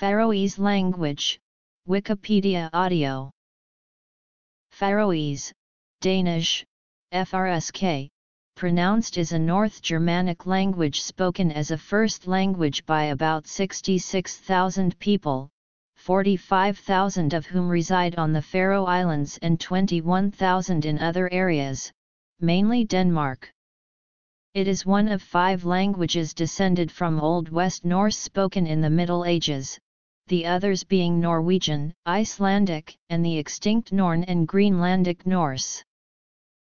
Faroese language, Wikipedia audio. Faroese, Danish, FRSK, pronounced is a North Germanic language spoken as a first language by about 66,000 people, 45,000 of whom reside on the Faroe Islands and 21,000 in other areas, mainly Denmark. It is one of 5 languages descended from Old West Norse spoken in the Middle Ages, the others being Norwegian, Icelandic, and the extinct Norn and Greenlandic Norse.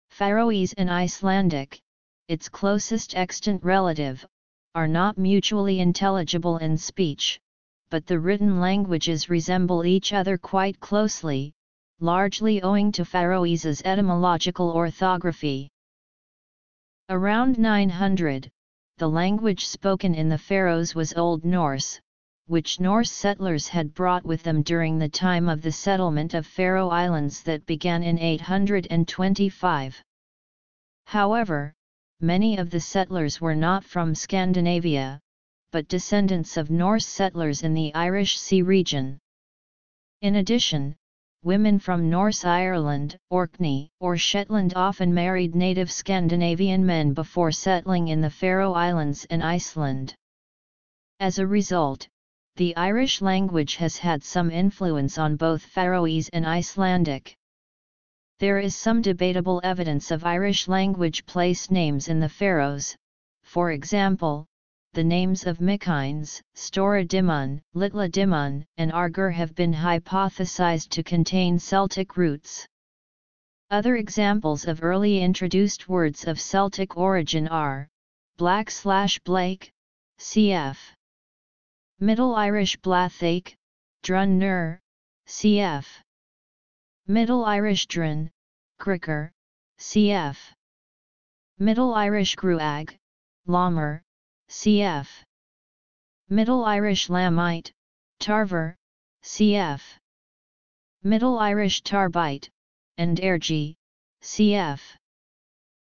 Faroese and Icelandic, its closest extant relative, are not mutually intelligible in speech, but the written languages resemble each other quite closely, largely owing to Faroese's etymological orthography. Around 900, the language spoken in the Faroes was Old Norse, which Norse settlers had brought with them during the time of the settlement of Faroe Islands that began in 825. However, many of the settlers were not from Scandinavia, but descendants of Norse settlers in the Irish Sea region. In addition, women from Norse Ireland, Orkney, or Shetland often married native Scandinavian men before settling in the Faroe Islands and Iceland. As a result, the Irish language has had some influence on both Faroese and Icelandic. There is some debatable evidence of Irish language place names in the Faroes, for example, the names of Mikines, Stora Dimmun, Litla Dimmun, and Argur have been hypothesized to contain Celtic roots. Other examples of early introduced words of Celtic origin are black/blake, cf. Middle Irish blathake, drun nur, cf. Middle Irish drun, cricker, cf. Middle Irish gruag, lamer, cf. Middle Irish lamite, tarver, cf. Middle Irish tarbite, and ergi, cf.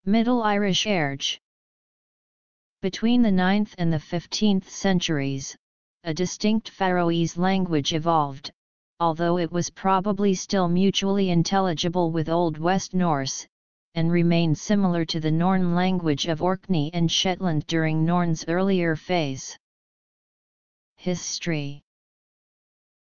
Middle Irish erge. Between the 9th and the 15th centuries, a distinct Faroese language evolved, although it was probably still mutually intelligible with Old West Norse, and remained similar to the Norn language of Orkney and Shetland during Norn's earlier phase. History.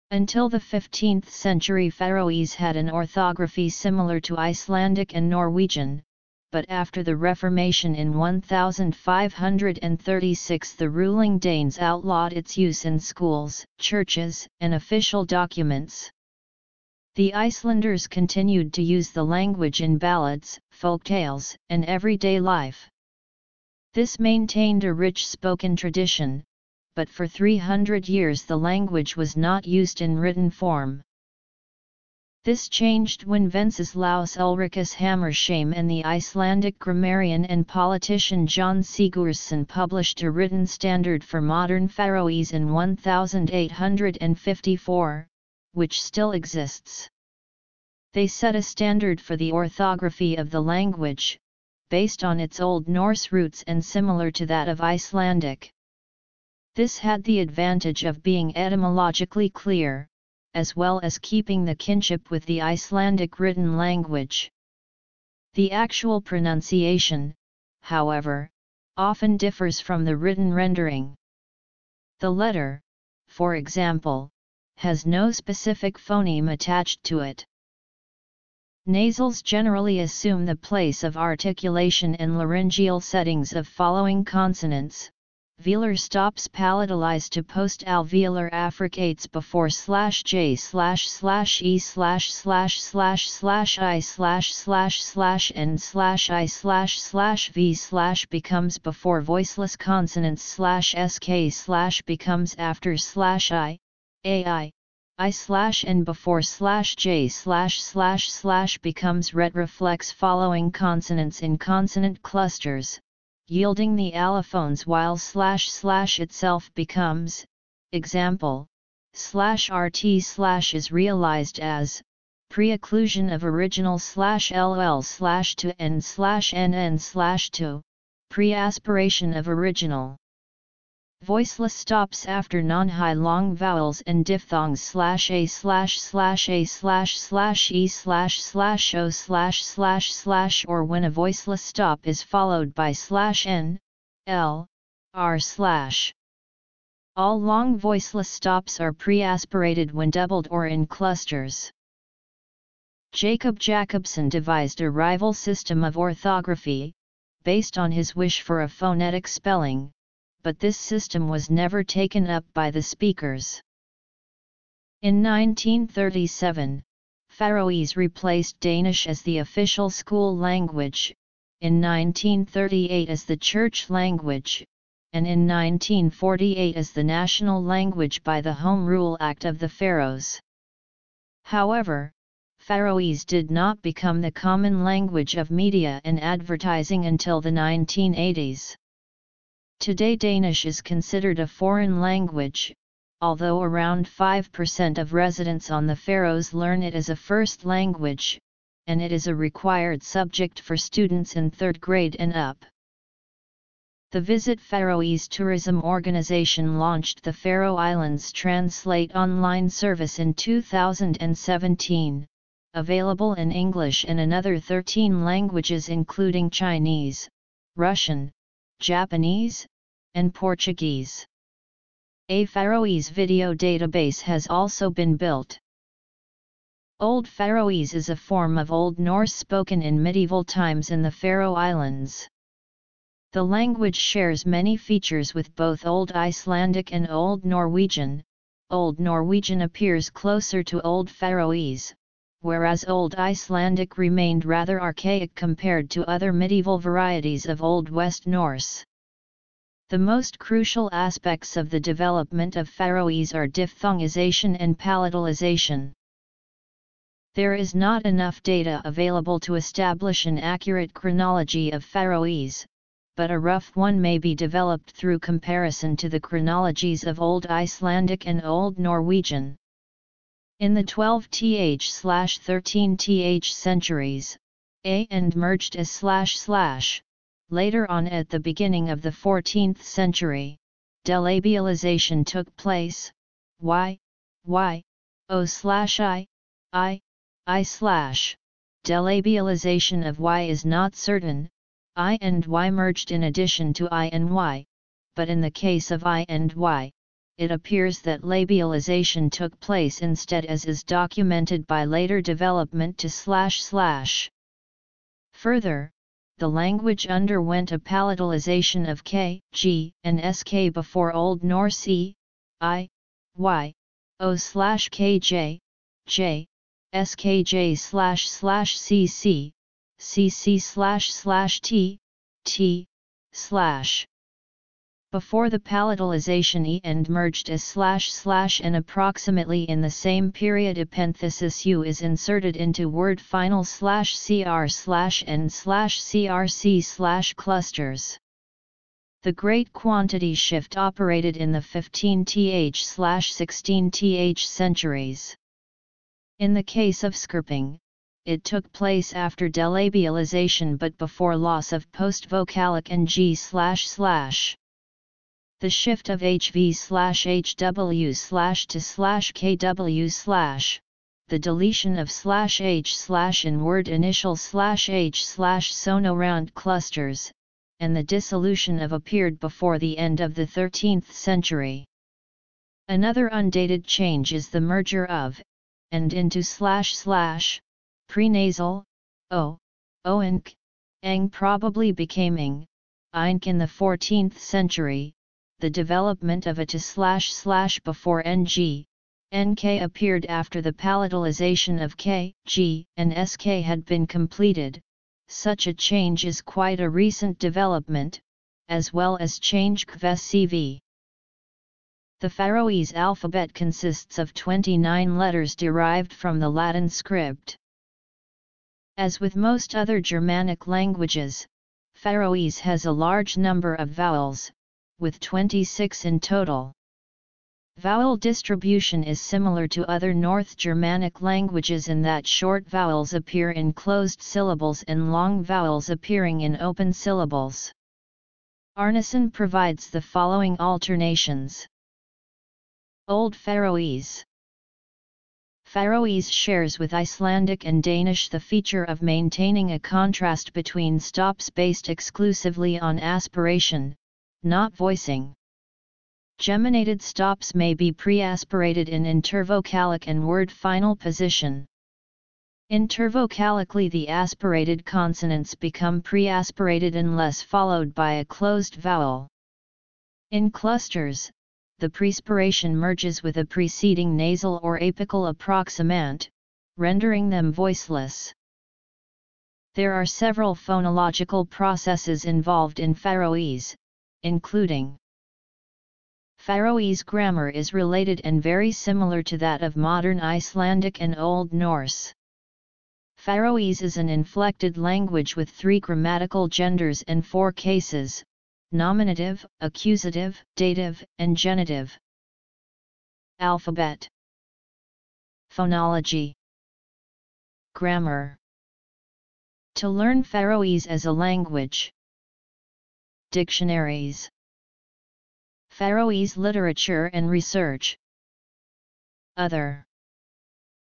Until the 15th century, Faroese had an orthography similar to Icelandic and Norwegian, but after the Reformation in 1536 the ruling Danes outlawed its use in schools, churches, and official documents. The Icelanders continued to use the language in ballads, folktales, and everyday life. This maintained a rich spoken tradition, but for 300 years the language was not used in written form. This changed when Wenceslaus Ulricus Hammershaimb and the Icelandic grammarian and politician John Sigurðsson published a written standard for modern Faroese in 1854, which still exists. They set a standard for the orthography of the language, based on its Old Norse roots and similar to that of Icelandic. This had the advantage of being etymologically clear, as well as keeping the kinship with the Icelandic written language. The actual pronunciation, however, often differs from the written rendering. The letter, for example, has no specific phoneme attached to it. Nasals generally assume the place of articulation and laryngeal settings of following consonants. Velar stops palatalized to post-alveolar affricates before /j//e//i/n/v/ becomes before voiceless consonants /sk/ becomes after /i, ai, I/n before /j// becomes retroflex following consonants in consonant clusters, yielding the allophones while // itself becomes, example, /rt/ is realized as, pre-occlusion of original /ll/to n/nn/to, pre-aspiration of original. Voiceless stops after non-high long vowels and diphthongs /a//e//o// or when a voiceless stop is followed by /n, l, r/. All long voiceless stops are pre-aspirated when doubled or in clusters. Jacob Jacobson devised a rival system of orthography, based on his wish for a phonetic spelling, but this system was never taken up by the speakers. In 1937, Faroese replaced Danish as the official school language, in 1938 as the church language, and in 1948 as the national language by the Home Rule Act of the Faroes. However, Faroese did not become the common language of media and advertising until the 1980s. Today Danish is considered a foreign language, although around 5% of residents on the Faroes learn it as a first language, and it is a required subject for students in 3rd grade and up. The Visit Faroese Tourism Organization launched the Faroe Islands Translate online service in 2017, available in English and another 13 languages including Chinese, Russian, Japanese, and Portuguese. A Faroese video database has also been built. Old Faroese is a form of Old Norse spoken in medieval times in the Faroe Islands. The language shares many features with both Old Icelandic and Old Norwegian. Old Norwegian appears closer to Old Faroese, whereas Old Icelandic remained rather archaic compared to other medieval varieties of Old West Norse. The most crucial aspects of the development of Faroese are diphthongization and palatalization. There is not enough data available to establish an accurate chronology of Faroese, but a rough one may be developed through comparison to the chronologies of Old Icelandic and Old Norwegian. In the 12th/13th centuries, and merged as // later on at the beginning of the 14th century, delabialization took place, o/i, I. Delabialization of y is not certain, I and y merged in addition to I and y, but in the case of I and y, it appears that labialization took place instead, as is documented by later development to //. Further, the language underwent a palatalization of k, g, and sk before Old Norse e, I, y, o/kj, j, skj//cc, cc//t, t/. Before the palatalization and merged as // and approximately in the same period epenthesis u is inserted into word final /cr/n/crc/ clusters. The great quantity shift operated in the 15th/16th centuries. In the case of skirping, it took place after delabialization but before loss of post-vocalic and g//. The shift of hv/hw/ to /kw/, the deletion of /h/ in word initial /h/ sonorant clusters, and the dissolution of appeared before the end of the 13th century. Another undated change is the merger of and into // prenasal, o, oink, eng probably became ing, eink in the 14th century. The development of a to // before ng, nk appeared after the palatalization of k, g, and sk had been completed. Such a change is quite a recent development, as well as change kvcv. The Faroese alphabet consists of 29 letters derived from the Latin script. As with most other Germanic languages, Faroese has a large number of vowels, with 26 in total. Vowel distribution is similar to other North Germanic languages in that short vowels appear in closed syllables and long vowels appearing in open syllables. Arneson provides the following alternations. Old Faroese. Faroese shares with Icelandic and Danish the feature of maintaining a contrast between stops based exclusively on aspiration, not voicing. Geminated stops may be pre-aspirated in intervocalic and word final position. Intervocalically, the aspirated consonants become pre-aspirated unless followed by a closed vowel. In clusters, the prespiration merges with a preceding nasal or apical approximant, rendering them voiceless. There are several phonological processes involved in Faroese, including Faroese grammar is related and very similar to that of modern Icelandic and Old Norse. Faroese is an inflected language with 3 grammatical genders and 4 cases: nominative, accusative, dative, and genitive. Alphabet. Phonology. Grammar. To learn Faroese as a language. Dictionaries. Faroese literature and research. Other.